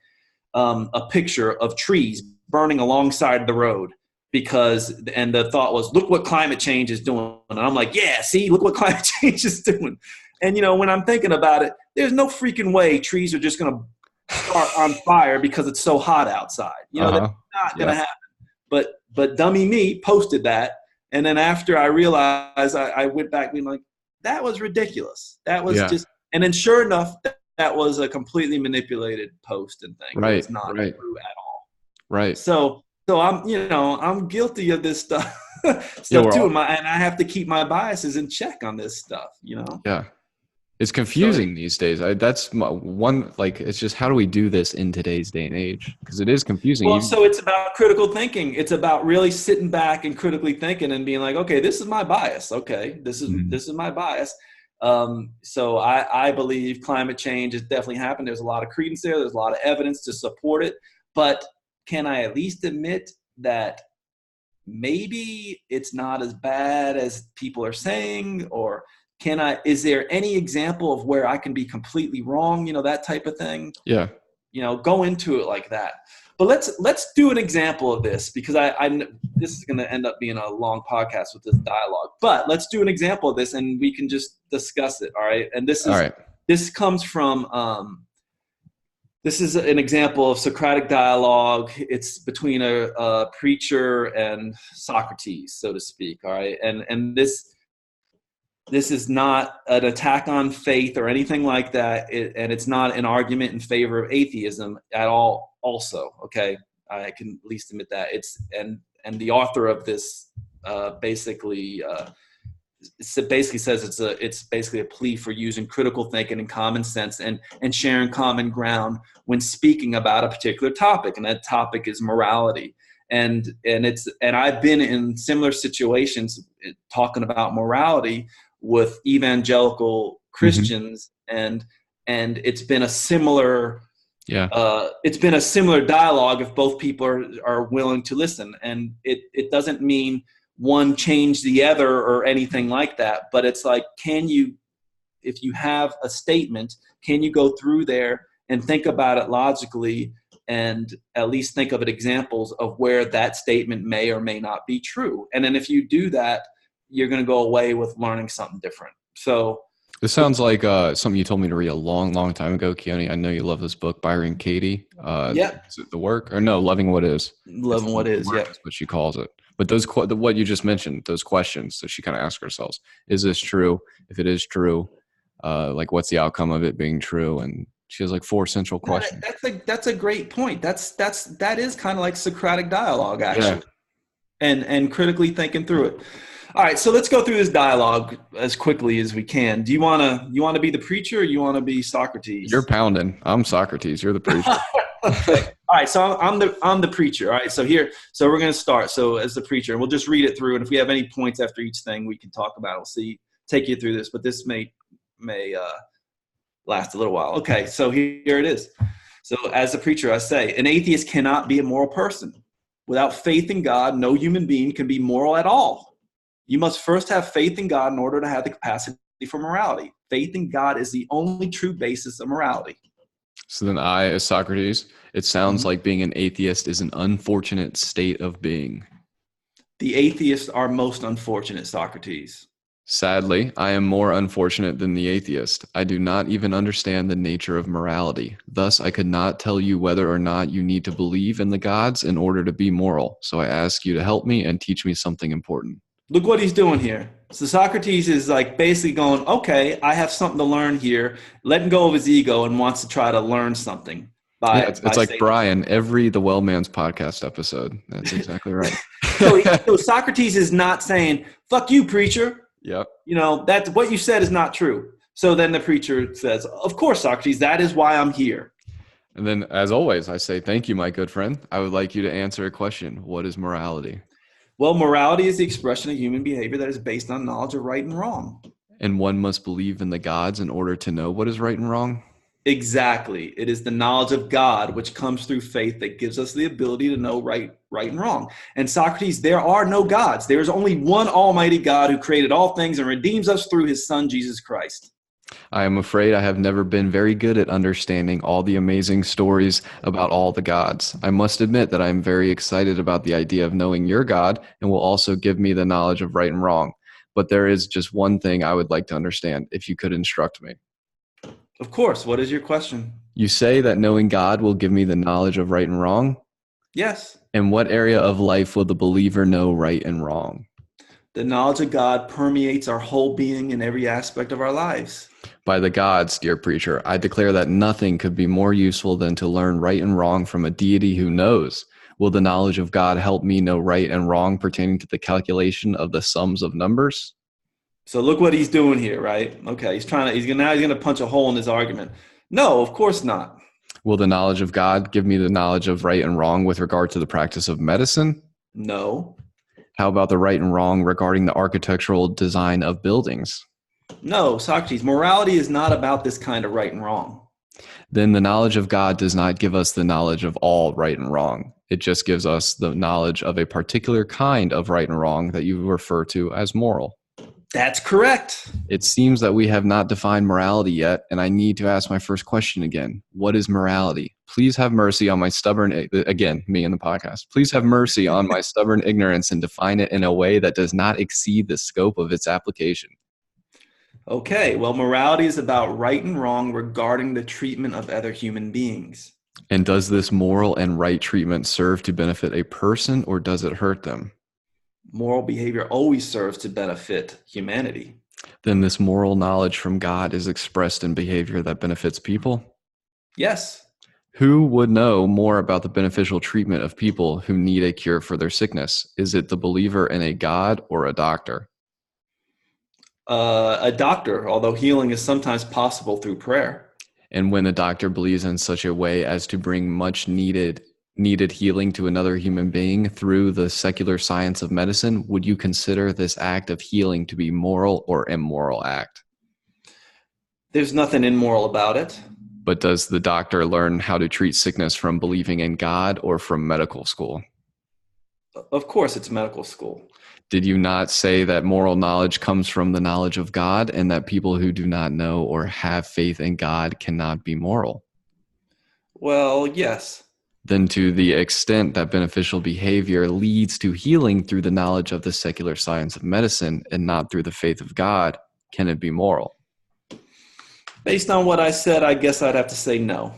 a picture of trees burning alongside the road and the thought was, look what climate change is doing. And I'm like, yeah, see, look what climate change is doing. And when I'm thinking about it, there's no freaking way trees are just going to start on fire because it's so hot outside. That's not going to happen. But dummy me posted that, and then after I realized, I went back being like, that was ridiculous. That was just, and then sure enough, that was a completely manipulated post and thing. Right. It's not true at all. Right. So I'm guilty of this stuff too, and I have to keep my biases in check on this stuff. Yeah. It's confusing these days. That's one, like, it's just, how do we do this in today's day and age? Because it is confusing. Well, so it's about critical thinking. It's about really sitting back and critically thinking and being like, okay, this is my bias. Okay, this is my bias. So I believe climate change has definitely happened. There's a lot of credence there. There's a lot of evidence to support it. But can I at least admit that maybe it's not as bad as people are saying? Or is there any example of where I can be completely wrong? That type of thing. Yeah. Go into it like that. But let's do an example of this, because this is going to end up being a long podcast with this dialogue. But let's do an example of this, and we can just discuss it. All right. And this comes from this is an example of Socratic dialogue. It's between a preacher and Socrates, so to speak. All right. And this. This is not an attack on faith or anything like that, and it's not an argument in favor of atheism at all. Also, okay, I can at least admit that it's and the author of this basically says it's basically a plea for using critical thinking and common sense and sharing common ground when speaking about a particular topic, and that topic is morality. And I've been in similar situations talking about morality with evangelical Mm-hmm. Christians, and it's been a similar Yeah. dialogue if both people are willing to listen. And it doesn't mean one change the other or anything like that, but it's like, if you have a statement, can you go through there and think about it logically and at least think of examples of where that statement may or may not be true? And then if you do that, you're going to go away with learning something different. So This sounds like something you told me to read a long, long time ago, Keoni. I know you love this book, Byron Katie. yeah, Is it The Work? Or no, Loving What Is. It's loving what The is. Work Yeah. is what she calls it. But what you just mentioned, those questions, so she kind of asks herself, is this true? If it is true, like what's the outcome of it being true? And she has like 4 central questions. That's a great point. That is kind of like Socratic dialogue, Yeah. actually, and critically thinking through it. All right, so let's go through this dialogue as quickly as we can. Do you want to be the preacher, or you want to be You're Socrates? pounding. I'm Socrates. You're the preacher. Okay. All right, so I'm the preacher. All right, so we're going to start. So as the preacher, we'll just read it through, and if we have any points after each thing, we can talk about it. We'll take you through this, but this may last a little while. Okay, so here it is. So as a preacher, I say, an atheist cannot be a moral person. Without faith in God, no human being can be moral at all. You must first have faith in God in order to have the capacity for morality. Faith in God is the only true basis of morality. So then I, as Socrates, it sounds Mhm. like being an atheist is an unfortunate state of being. The atheists are most unfortunate, Socrates. Sadly, I am more unfortunate than the atheist. I do not even understand the nature of morality. Thus, I could not tell you whether or not you need to believe in the gods in order to be moral. So I ask you to help me and teach me something important. Look what he's doing here. So Socrates is like basically going, okay, I have something to learn here, letting go of his ego and wants to try to learn something Yeah, by it's like saying. Bryan, every The Well Man's podcast episode. That's exactly right. So Socrates is not saying, fuck you, preacher. Yep. That's what you said is not true. So then the preacher says, of course, Socrates, that is why I'm here. And then, as always, I say, thank you, my good friend. I would like you to answer a question. What is morality? Well, morality is the expression of human behavior that is based on knowledge of right and wrong. And one must believe in the gods in order to know what is right and wrong? Exactly. It is the knowledge of God which comes through faith that gives us the ability to know right and wrong. And Socrates, there are no gods. There is only one almighty God who created all things and redeems us through his son, Jesus Christ. I am afraid I have never been very good at understanding all the amazing stories about all the gods. I must admit that I am very excited about the idea of knowing your God and will also give me the knowledge of right and wrong. But there is just one thing I would like to understand, if you could instruct me. Of course. What is your question? You say that knowing God will give me the knowledge of right and wrong? Yes. In what area of life will the believer know right and wrong? The knowledge of God permeates our whole being in every aspect of our lives. By the gods, dear preacher, I declare that nothing could be more useful than to learn right and wrong from a deity who knows. Will the knowledge of God help me know right and wrong pertaining to the calculation of the sums of numbers? So look what he's doing here, right? Okay, he's gonna punch a hole in his argument. No, of course not. Will the knowledge of God give me the knowledge of right and wrong with regard to the practice of medicine? No. How about the right and wrong regarding the architectural design of buildings? No, Socrates, morality is not about this kind of right and wrong. Then the knowledge of God does not give us the knowledge of all right and wrong. It just gives us the knowledge of a particular kind of right and wrong that you refer to as moral. That's correct. It seems that we have not defined morality yet, and I need to ask my first question again. What is morality? Please have mercy on my stubborn, again, me in the podcast. Please have mercy on my stubborn ignorance and define it in a way that does not exceed the scope of its application. Okay, well, morality is about right and wrong regarding the treatment of other human beings. And does this moral and right treatment serve to benefit a person, or does it hurt them? Moral behavior always serves to benefit humanity. Then this moral knowledge from God is expressed in behavior that benefits people. Yes. Who would know more about the beneficial treatment of people who need a cure for their sickness? Is it the believer in a God or a doctor? A doctor, although healing is sometimes possible through prayer. And when a doctor believes in such a way as to bring much needed healing to another human being through the secular science of medicine, would you consider this act of healing to be moral or immoral act? There's nothing immoral about it. But does the doctor learn how to treat sickness from believing in God or from medical school? Of course, it's medical school. Did you not say that moral knowledge comes from the knowledge of God and that people who do not know or have faith in God cannot be moral? Well, yes. Then, to the extent that beneficial behavior leads to healing through the knowledge of the secular science of medicine and not through the faith of God, can it be moral? Based on what I said, I guess I'd have to say no.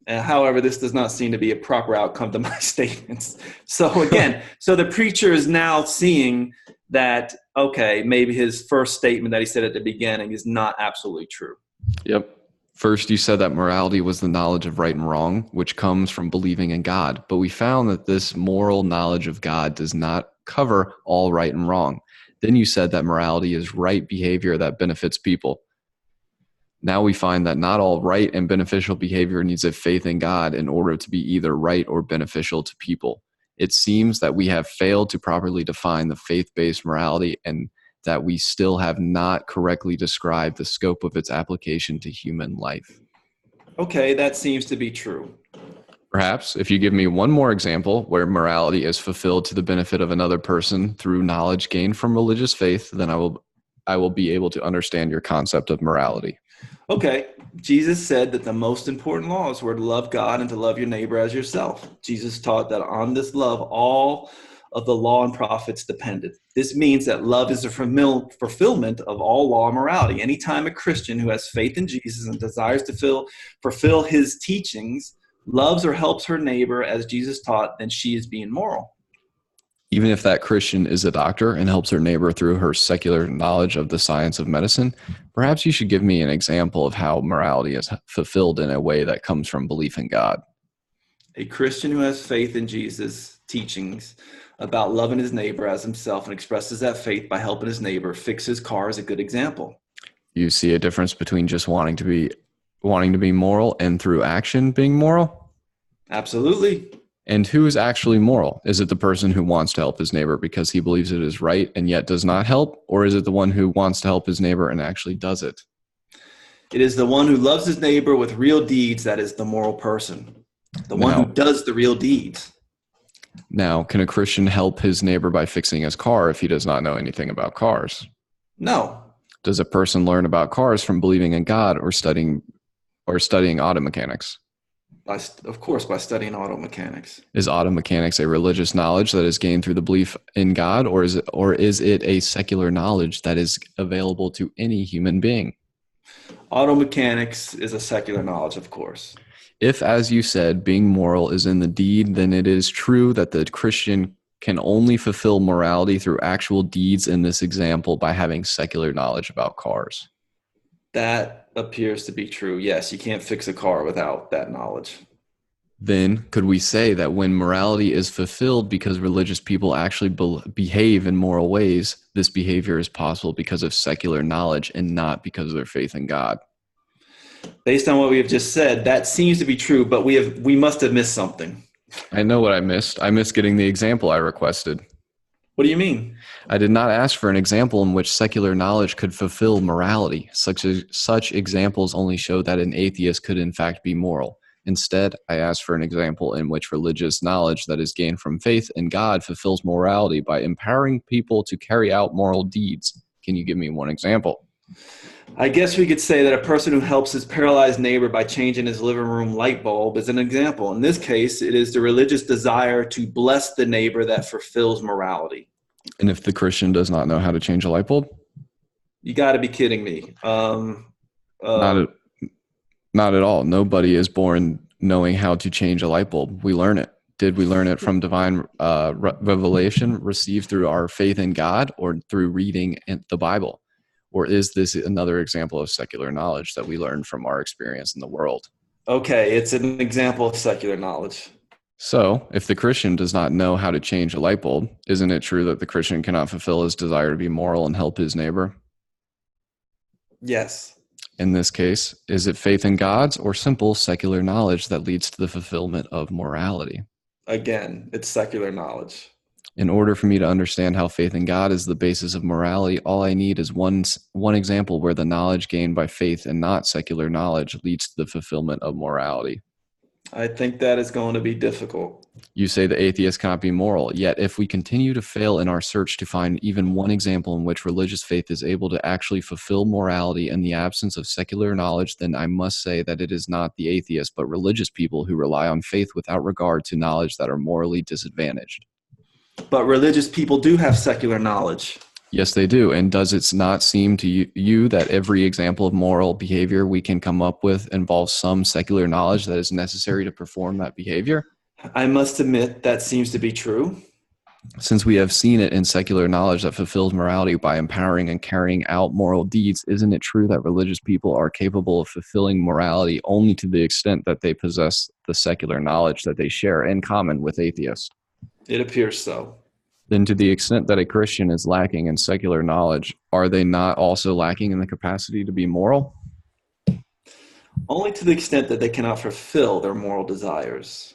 However, this does not seem to be a proper outcome to my statements. So again, so the preacher is now seeing that, okay, maybe his first statement that he said at the beginning is not absolutely true. Yep. First, you said that morality was the knowledge of right and wrong, which comes from believing in God. But we found that this moral knowledge of God does not cover all right and wrong. Then you said that morality is right behavior that benefits people. Now we find that not all right and beneficial behavior needs a faith in God in order to be either right or beneficial to people. It seems that we have failed to properly define the faith-based morality and that we still have not correctly described the scope of its application to human life. Okay, that seems to be true. Perhaps if you give me one more example where morality is fulfilled to the benefit of another person through knowledge gained from religious faith, then I will be able to understand your concept of morality. Okay, Jesus said that the most important laws were to love God and to love your neighbor as yourself. Jesus taught that on this love, all of the law and prophets depended. This means that love is the fulfillment of all law and morality. Anytime a Christian who has faith in Jesus and desires to fulfill his teachings loves or helps her neighbor as Jesus taught, then she is being moral. Even if that Christian is a doctor and helps her neighbor through her secular knowledge of the science of medicine, perhaps you should give me an example of how morality is fulfilled in a way that comes from belief in God. A Christian who has faith in Jesus' teachings about loving his neighbor as himself and expresses that faith by helping his neighbor fix his car is a good example. You see a difference between just wanting to be moral and through action being moral? Absolutely. And who is actually moral? Is it the person who wants to help his neighbor because he believes it is right and yet does not help? Or is it the one who wants to help his neighbor and actually does it? It is the one who loves his neighbor with real deeds that is the moral person. The one who does the real deeds. Now, can a Christian help his neighbor by fixing his car if he does not know anything about cars? No. Does a person learn about cars from believing in God or studying auto mechanics? Of course, by studying auto mechanics. Is auto mechanics a religious knowledge that is gained through the belief in God, or is it a secular knowledge that is available to any human being? Auto mechanics is a secular knowledge, of course. If, as you said, being moral is in the deed, then it is true that the Christian can only fulfill morality through actual deeds in this example by having secular knowledge about cars. That appears to be true. Yes, you can't fix a car without that knowledge. Then could we say that when morality is fulfilled because religious people actually behave in moral ways, this behavior is possible because of secular knowledge and not because of their faith in God? Based on what we have just said, that seems to be true, but we must have missed something. I know what I missed. I missed getting the example I requested. What do you mean? I did not ask for an example in which secular knowledge could fulfill morality. Such examples only show that an atheist could in fact be moral. Instead, I asked for an example in which religious knowledge that is gained from faith in God fulfills morality by empowering people to carry out moral deeds. Can you give me one example? I guess we could say that a person who helps his paralyzed neighbor by changing his living room light bulb is an example. In this case, it is the religious desire to bless the neighbor that fulfills morality. And if the Christian does not know how to change a light bulb? You got to be kidding me. Not at all. Nobody is born knowing how to change a light bulb. We learn it. Did we learn it from divine revelation received through our faith in God or through reading in the Bible? Or is this another example of secular knowledge that we learn from our experience in the world? Okay, it's an example of secular knowledge. So, if the Christian does not know how to change a light bulb, isn't it true that the Christian cannot fulfill his desire to be moral and help his neighbor? Yes. In this case, is it faith in gods or simple secular knowledge that leads to the fulfillment of morality? Again, it's secular knowledge. In order for me to understand how faith in God is the basis of morality, all I need is one example where the knowledge gained by faith and not secular knowledge leads to the fulfillment of morality. I think that is going to be difficult. You say the atheist cannot be moral, yet if we continue to fail in our search to find even one example in which religious faith is able to actually fulfill morality in the absence of secular knowledge, then I must say that it is not the atheists but religious people who rely on faith without regard to knowledge that are morally disadvantaged. But religious people do have secular knowledge. Yes, they do. And does it not seem to you that every example of moral behavior we can come up with involves some secular knowledge that is necessary to perform that behavior? I must admit that seems to be true. Since we have seen it in secular knowledge that fulfills morality by empowering and carrying out moral deeds, isn't it true that religious people are capable of fulfilling morality only to the extent that they possess the secular knowledge that they share in common with atheists? It appears so. Then to the extent that a Christian is lacking in secular knowledge, are they not also lacking in the capacity to be moral? Only to the extent that they cannot fulfill their moral desires.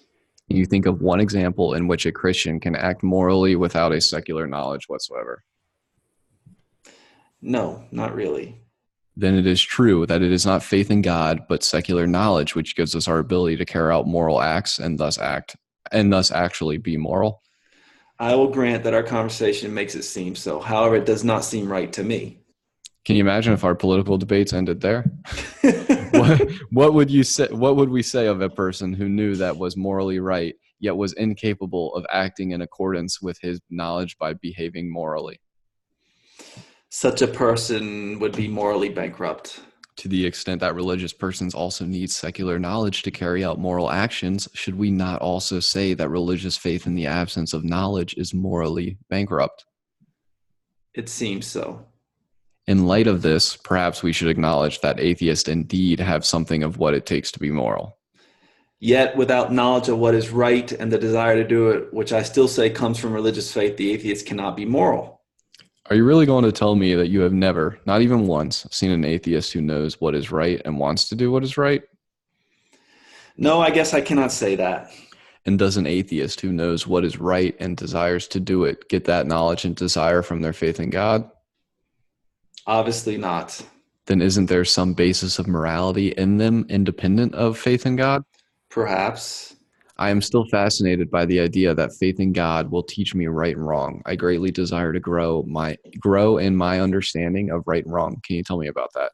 You think of one example in which a Christian can act morally without a secular knowledge whatsoever. No, not really. Then it is true that it is not faith in God, but secular knowledge which gives us our ability to carry out moral acts and thus actually be moral. I will grant that our conversation makes it seem so. However, it does not seem right to me. Can you imagine if our political debates ended there? What would you say? What would we say of a person who knew that was morally right, yet was incapable of acting in accordance with his knowledge by behaving morally? Such a person would be morally bankrupt. To the extent that religious persons also need secular knowledge to carry out moral actions, should we not also say that religious faith in the absence of knowledge is morally bankrupt? It seems so. In light of this, perhaps we should acknowledge that atheists indeed have something of what it takes to be moral. Yet, without knowledge of what is right and the desire to do it, which I still say comes from religious faith, the atheist cannot be moral. Are you really going to tell me that you have never, not even once, seen an atheist who knows what is right and wants to do what is right? No, I guess I cannot say that. And does an atheist who knows what is right and desires to do it get that knowledge and desire from their faith in God? Obviously not. Then isn't there some basis of morality in them independent of faith in God? Perhaps. I am still fascinated by the idea that faith in God will teach me right and wrong. I greatly desire to grow in my understanding of right and wrong. Can you tell me about that?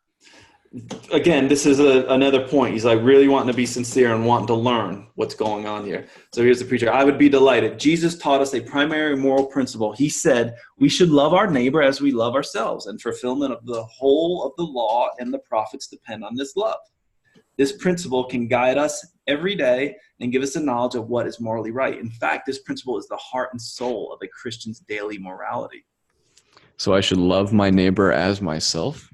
Again, this is another point. He's like really wanting to be sincere and wanting to learn what's going on here. So here's the preacher. I would be delighted. Jesus taught us a primary moral principle. He said we should love our neighbor as we love ourselves, and fulfillment of the whole of the law and the prophets depend on this love. This principle can guide us every day and give us a knowledge of what is morally right. In fact, this principle is the heart and soul of a Christian's daily morality. So I should love my neighbor as myself?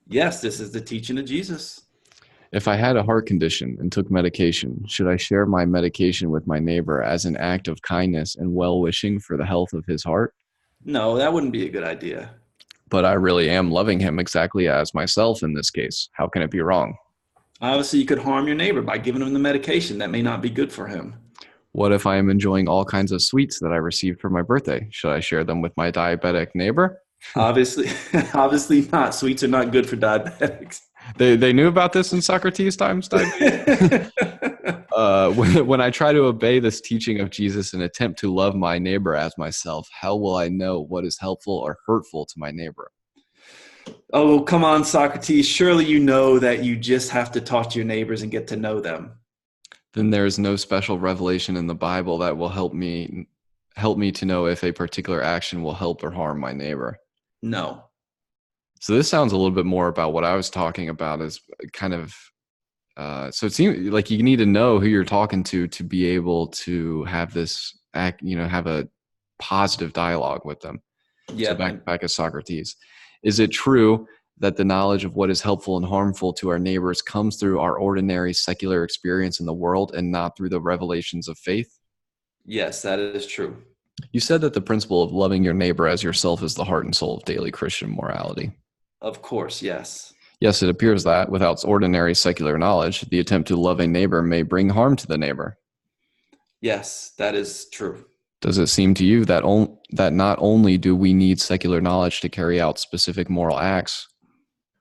Yes, this is the teaching of Jesus. If I had a heart condition and took medication, should I share my medication with my neighbor as an act of kindness and well-wishing for the health of his heart? No, that wouldn't be a good idea. But I really am loving him exactly as myself in this case. How can it be wrong? Obviously, you could harm your neighbor by giving him the medication. That may not be good for him. What if I am enjoying all kinds of sweets that I received for my birthday? Should I share them with my diabetic neighbor? Obviously not. Sweets are not good for diabetics. They knew about this in Socrates' times. When I try to obey this teaching of Jesus and attempt to love my neighbor as myself, how will I know what is helpful or hurtful to my neighbor? Oh, come on, Socrates. Surely you know that you just have to talk to your neighbors and get to know them. Then there is no special revelation in the Bible that will help me to know if a particular action will help or harm my neighbor. No. So this sounds a little bit more about what I was talking about as kind of, so it seems like you need to know who you're talking to be able to have this have a positive dialogue with them. Yeah. So back at Socrates. Is it true that the knowledge of what is helpful and harmful to our neighbors comes through our ordinary secular experience in the world and not through the revelations of faith? Yes, that is true. You said that the principle of loving your neighbor as yourself is the heart and soul of daily Christian morality. Of course, yes. Yes, it appears that, without ordinary secular knowledge, the attempt to love a neighbor may bring harm to the neighbor. Yes, that is true. Does it seem to you that that not only do we need secular knowledge to carry out specific moral acts,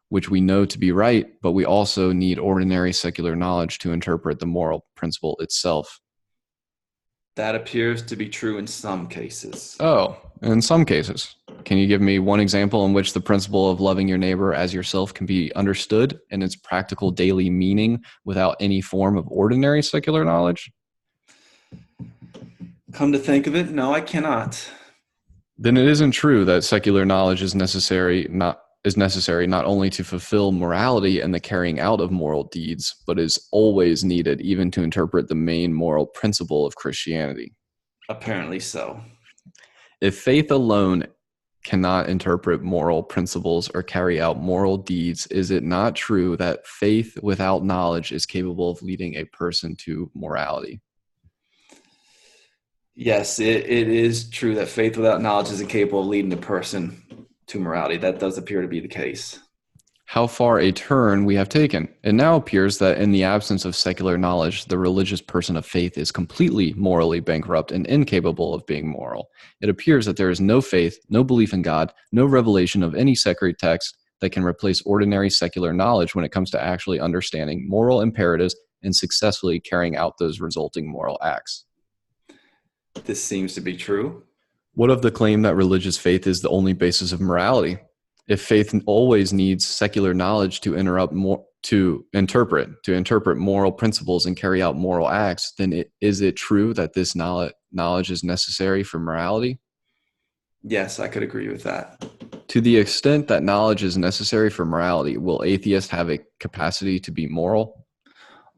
which we know to be right, but we also need ordinary secular knowledge to interpret the moral principle itself? That appears to be true in some cases. Oh, in some cases. Can you give me one example in which the principle of loving your neighbor as yourself can be understood in its practical daily meaning without any form of ordinary secular knowledge? Come to think of it, no, I cannot. Then it isn't true that secular knowledge is necessary not only to fulfill morality and the carrying out of moral deeds, but is always needed even to interpret the main moral principle of Christianity. Apparently so. If faith alone cannot interpret moral principles or carry out moral deeds, is it not true that faith without knowledge is capable of leading a person to morality? Yes, it is true that faith without knowledge is incapable of leading a person to morality. That does appear to be the case. How far a turn we have taken. It now appears that in the absence of secular knowledge, the religious person of faith is completely morally bankrupt and incapable of being moral. It appears that there is no faith, no belief in God, no revelation of any sacred text that can replace ordinary secular knowledge when it comes to actually understanding moral imperatives and successfully carrying out those resulting moral acts. This seems to be true. What of the claim that religious faith is the only basis of morality? If faith always needs secular knowledge to interpret moral principles and carry out moral acts, then is it true that this knowledge is necessary for morality? Yes, I could agree with that. To the extent that knowledge is necessary for morality, will atheists have a capacity to be moral?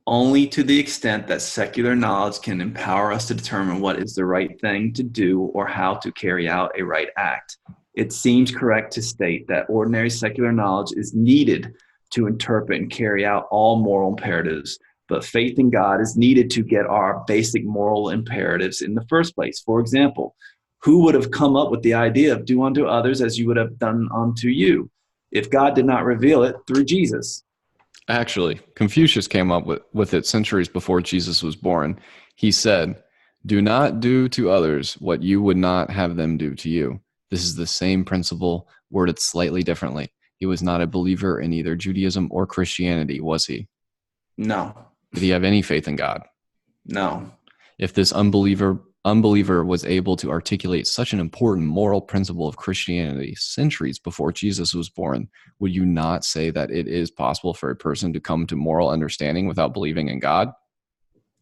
Only to the extent that secular knowledge can empower us to determine what is the right thing to do or how to carry out a right act. It seems correct to state that ordinary secular knowledge is needed to interpret and carry out all moral imperatives, but faith in God is needed to get our basic moral imperatives in the first place. For example, who would have come up with the idea of do unto others as you would have done unto you if God did not reveal it through Jesus? Actually, Confucius came up with it centuries before Jesus was born. He said, "Do not do to others what you would not have them do to you." This is the same principle, worded slightly differently. He was not a believer in either Judaism or Christianity, was he? No. Did he have any faith in God? No. If this unbeliever was able to articulate such an important moral principle of Christianity centuries before Jesus was born, would you not say that it is possible for a person to come to moral understanding without believing in God?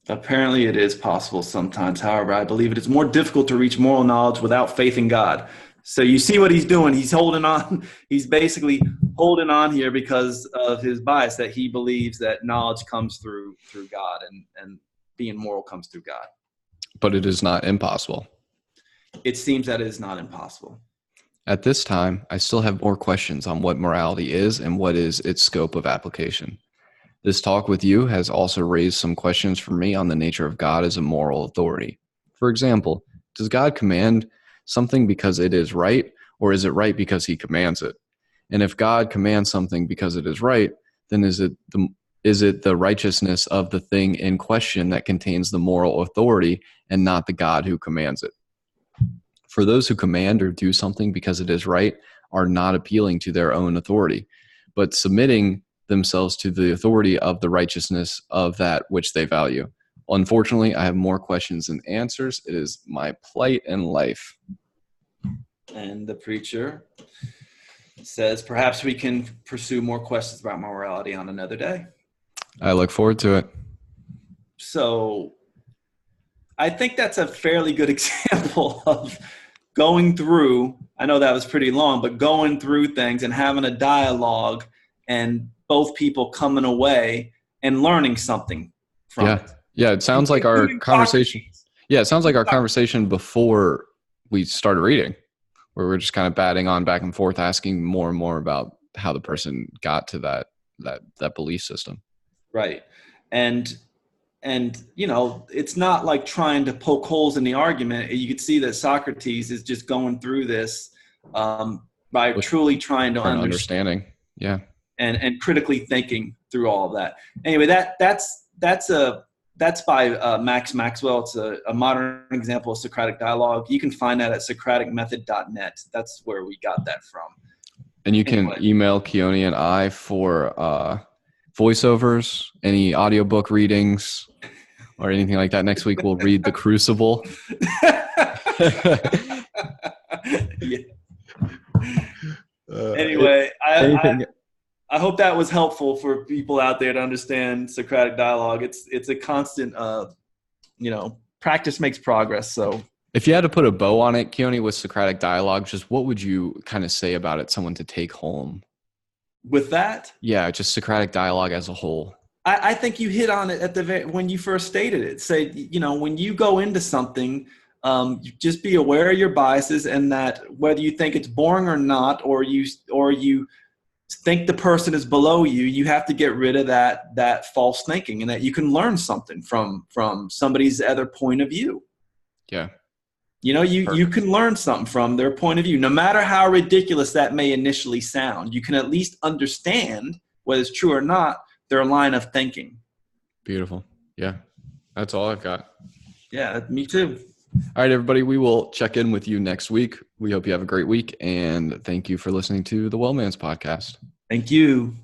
Apparently it is possible sometimes. However, I believe it is more difficult to reach moral knowledge without faith in God. So you see what he's doing. He's holding on. He's basically holding on here because of his bias that he believes that knowledge comes through God and being moral comes through God. But it is not impossible. It seems that it is not impossible. At this time, I still have more questions on what morality is and what is its scope of application. This talk with you has also raised some questions for me on the nature of God as a moral authority. For example, does God command something because it is right, or is it right because he commands it? And if God commands something because it is right, then is it the righteousness of the thing in question that contains the moral authority and not the God who commands it? For those who command or do something because it is right are not appealing to their own authority, but submitting themselves to the authority of the righteousness of that which they value. Unfortunately, I have more questions than answers. It is my plight in life. And the preacher says, perhaps we can pursue more questions about morality on another day. I look forward to it. So I think that's a fairly good example of going through, I know that was pretty long, but going through things and having a dialogue and both people coming away and learning something from it. Yeah, it sounds like our conversation. Yeah, it sounds like our conversation before we started reading. where we're just kind of batting on back and forth, asking more and more about how the person got to that belief system. Right. And it's not like trying to poke holes in the argument. You could see that Socrates is just going through this by truly trying to understanding. Yeah. And critically thinking through all of that. Anyway, that's by Max Maxwell. It's a modern example of Socratic dialogue. You can find that at socraticmethod.net. That's where we got that from. And you can email Keoni and I for voiceovers, any audiobook readings, or anything like that. Next week we'll read The Crucible. Yeah. Anyway, I hope that was helpful for people out there to understand Socratic dialogue. It's a constant, practice makes progress. So if you had to put a bow on it, Keoni, with Socratic dialogue, just what would you kind of say about it, someone to take home? With that? Yeah, just Socratic dialogue as a whole. I think you hit on it when you first stated it. Say, when you go into something, just be aware of your biases, and that whether you think it's boring or not, or you think the person is below you, you have to get rid of that false thinking, and that you can learn something from somebody's other point of view. Yeah. You can learn something from their point of view, no matter how ridiculous that may initially sound. You can at least understand, whether it's true or not, their line of thinking. Beautiful. Yeah. That's all I've got. Yeah, me too. All right, everybody. We will check in with you next week. We hope you have a great week, and thank you for listening to the Wellman's Podcast. Thank you.